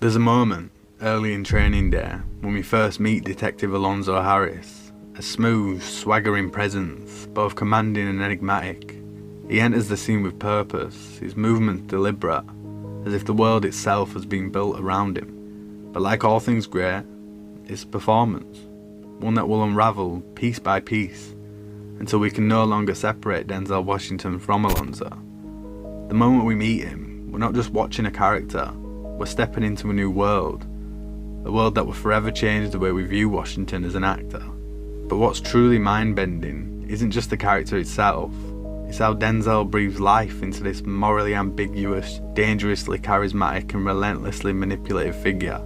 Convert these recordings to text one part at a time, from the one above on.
There's a moment, early in training day, when we first meet Detective Alonzo Harris, a smooth, swaggering presence, both commanding and enigmatic. He enters the scene with purpose, his movements deliberate, as if the world itself has been built around him. But like all things great, it's a performance, one that will unravel piece by piece, until we can no longer separate Denzel Washington from Alonzo. The moment we meet him, we're not just watching a character, we're stepping into a new world, a world that will forever change the way we view Washington as an actor. But what's truly mind-bending isn't just the character itself, it's how Denzel breathes life into this morally ambiguous, dangerously charismatic and relentlessly manipulative figure.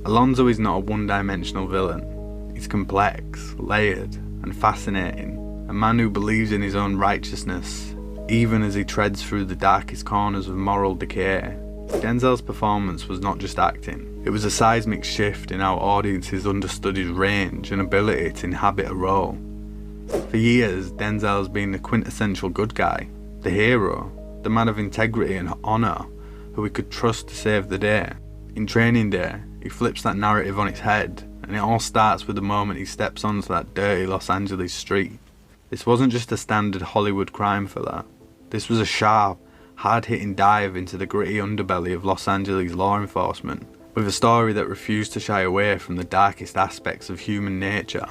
Alonzo is not a one-dimensional villain, he's complex, layered, and fascinating, a man who believes in his own righteousness, even as he treads through the darkest corners of moral decay. Denzel's performance was not just acting, it was a seismic shift in how audiences understood his range and ability to inhabit a role. For years, Denzel has been the quintessential good guy, the hero, the man of integrity and honour, who we could trust to save the day. In Training Day, he flips that narrative on its head, and it all starts with the moment he steps onto that dirty Los Angeles street. This wasn't just a standard Hollywood crime thriller, this was a sharp, hard-hitting dive into the gritty underbelly of Los Angeles law enforcement, with a story that refused to shy away from the darkest aspects of human nature.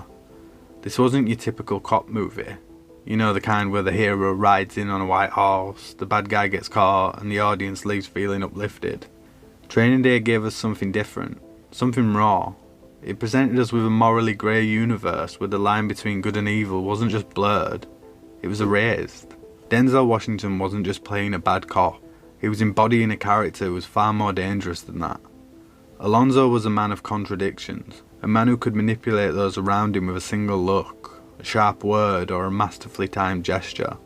This wasn't your typical cop movie, you know, the kind where the hero rides in on a white horse, the bad guy gets caught, and the audience leaves feeling uplifted. Training Day gave us something different, something raw. It presented us with a morally grey universe where the line between good and evil wasn't just blurred, it was erased. Denzel Washington wasn't just playing a bad cop, he was embodying a character who was far more dangerous than that. Alonzo was a man of contradictions, a man who could manipulate those around him with a single look, a sharp word, or a masterfully timed gesture.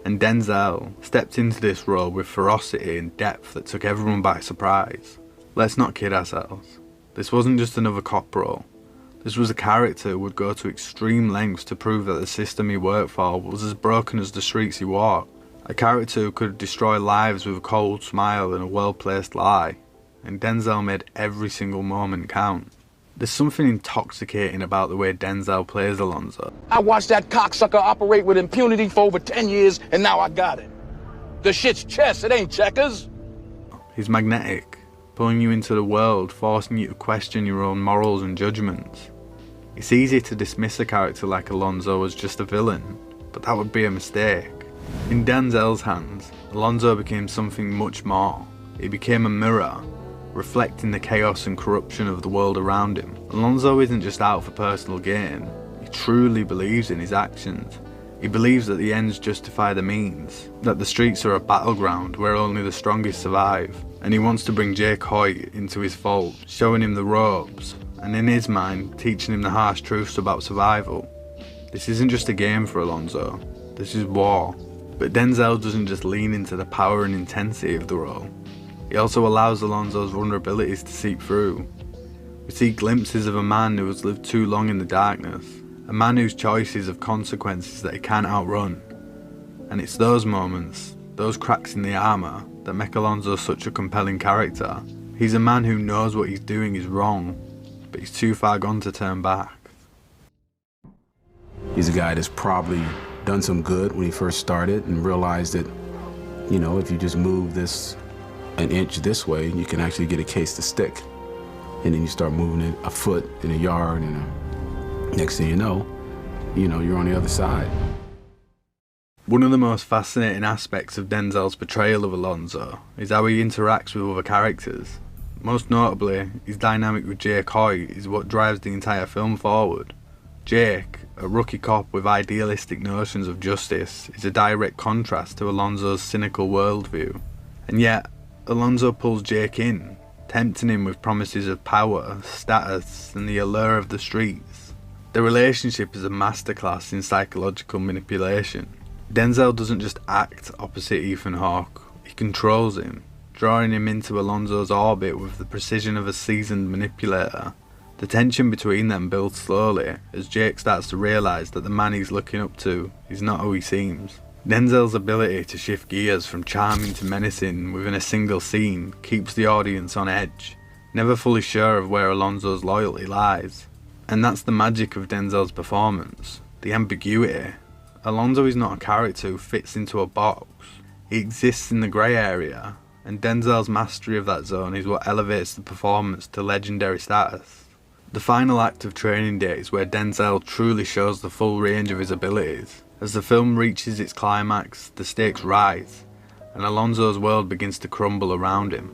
And Denzel stepped into this role with ferocity and depth that took everyone by surprise. Let's not kid ourselves. This wasn't just another cop role. This was a character who would go to extreme lengths to prove that the system he worked for was as broken as the streets he walked. A character who could destroy lives with a cold smile and a well-placed lie. And Denzel made every single moment count. There's something intoxicating about the way Denzel plays Alonzo. I watched that cocksucker operate with impunity for over 10 years, and now I got it. The shit's chess, it ain't checkers. He's magnetic, pulling you into the world, forcing you to question your own morals and judgments. It's easy to dismiss a character like Alonzo as just a villain, but that would be a mistake. In Denzel's hands, Alonzo became something much more. He became a mirror, reflecting the chaos and corruption of the world around him. Alonzo isn't just out for personal gain, he truly believes in his actions. He believes that the ends justify the means, that the streets are a battleground where only the strongest survive, and he wants to bring Jake Hoyt into his fold, showing him the ropes, and in his mind, teaching him the harsh truths about survival. This isn't just a game for Alonzo, this is war. But Denzel doesn't just lean into the power and intensity of the role. He also allows Alonzo's vulnerabilities to seep through. We see glimpses of a man who has lived too long in the darkness, a man whose choices have consequences that he can't outrun. And it's those moments, those cracks in the armour, that make Alonzo such a compelling character. He's a man who knows what he's doing is wrong, but he's too far gone to turn back. He's a guy that's probably done some good when he first started and realized that, you know, if you just move this an inch this way, you can actually get a case to stick. And then you start moving it a foot in a yard, and next thing you know, you're on the other side. One of the most fascinating aspects of Denzel's portrayal of Alonzo is how he interacts with other characters. Most notably, his dynamic with Jake Hoyt is what drives the entire film forward. Jake, a rookie cop with idealistic notions of justice, is a direct contrast to Alonzo's cynical worldview. And yet, Alonzo pulls Jake in, tempting him with promises of power, status, and the allure of the streets. The relationship is a masterclass in psychological manipulation. Denzel doesn't just act opposite Ethan Hawke, he controls him, drawing him into Alonzo's orbit with the precision of a seasoned manipulator. The tension between them builds slowly as Jake starts to realise that the man he's looking up to is not who he seems. Denzel's ability to shift gears from charming to menacing within a single scene keeps the audience on edge. never fully sure of where Alonzo's loyalty lies. And that's the magic of Denzel's performance, the ambiguity. Alonzo is not a character who fits into a box. He exists in the grey area, and Denzel's mastery of that zone is what elevates the performance to legendary status. The final act of Training Day is where Denzel truly shows the full range of his abilities. As the film reaches its climax, the stakes rise, and Alonzo's world begins to crumble around him.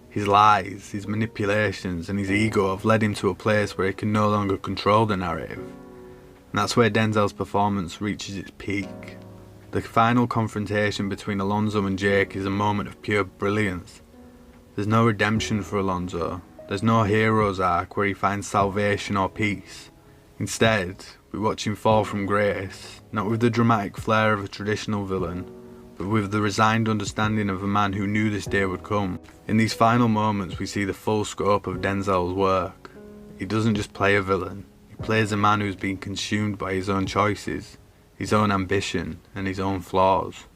His lies, his manipulations, and his ego have led him to a place where he can no longer control the narrative. And that's where Denzel's performance reaches its peak. The final confrontation between Alonzo and Jake is a moment of pure brilliance. There's no redemption for Alonzo. There's no hero's arc where he finds salvation or peace. Instead, we watch him fall from grace, not with the dramatic flair of a traditional villain, but with the resigned understanding of a man who knew this day would come. In these final moments, we see the full scope of Denzel's work. He doesn't just play a villain, he plays a man who's been consumed by his own choices, his own ambition, and his own flaws.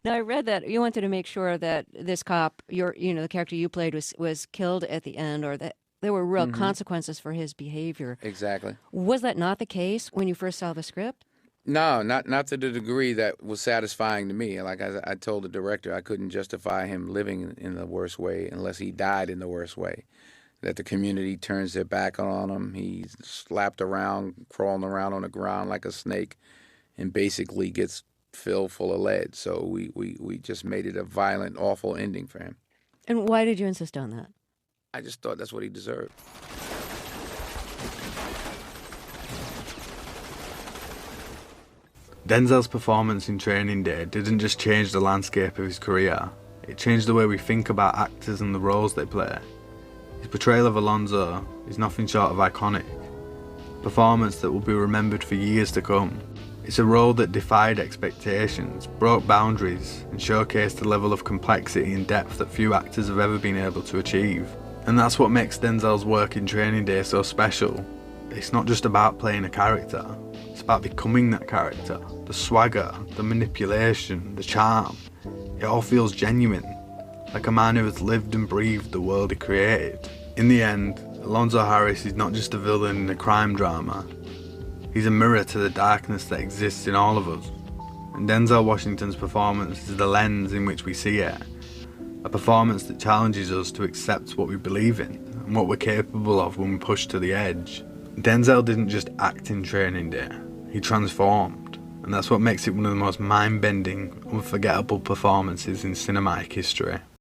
Now, I read that you wanted to make sure that this cop, the character you played, was killed at the end, or that there were real consequences for his behavior. Exactly. Was that not the case when you first saw the script? No, not to the degree that was satisfying to me. Like I told the director, I couldn't justify him living in the worst way unless he died in the worst way. That the community turns their back on him. He's slapped around, crawling around on the ground like a snake, and basically gets filled full of lead. So we just made it a violent, awful ending for him. And why did you insist on that? I just thought that's what he deserved. Denzel's performance in Training Day didn't just change the landscape of his career, it changed the way we think about actors and the roles they play. His portrayal of Alonzo is nothing short of iconic, a performance that will be remembered for years to come. It's a role that defied expectations, broke boundaries, and showcased a level of complexity and depth that few actors have ever been able to achieve. And that's what makes Denzel's work in Training Day so special. It's not just about playing a character, it's about becoming that character. The swagger, the manipulation, the charm, it all feels genuine, like a man who has lived and breathed the world he created. In the end, Alonzo Harris is not just a villain in a crime drama, he's a mirror to the darkness that exists in all of us. And Denzel Washington's performance is the lens in which we see it, a performance that challenges us to accept what we believe in and what we're capable of when we push to the edge. Denzel didn't just act in Training Day, he transformed, and that's what makes it one of the most mind-bending, unforgettable performances in cinematic history.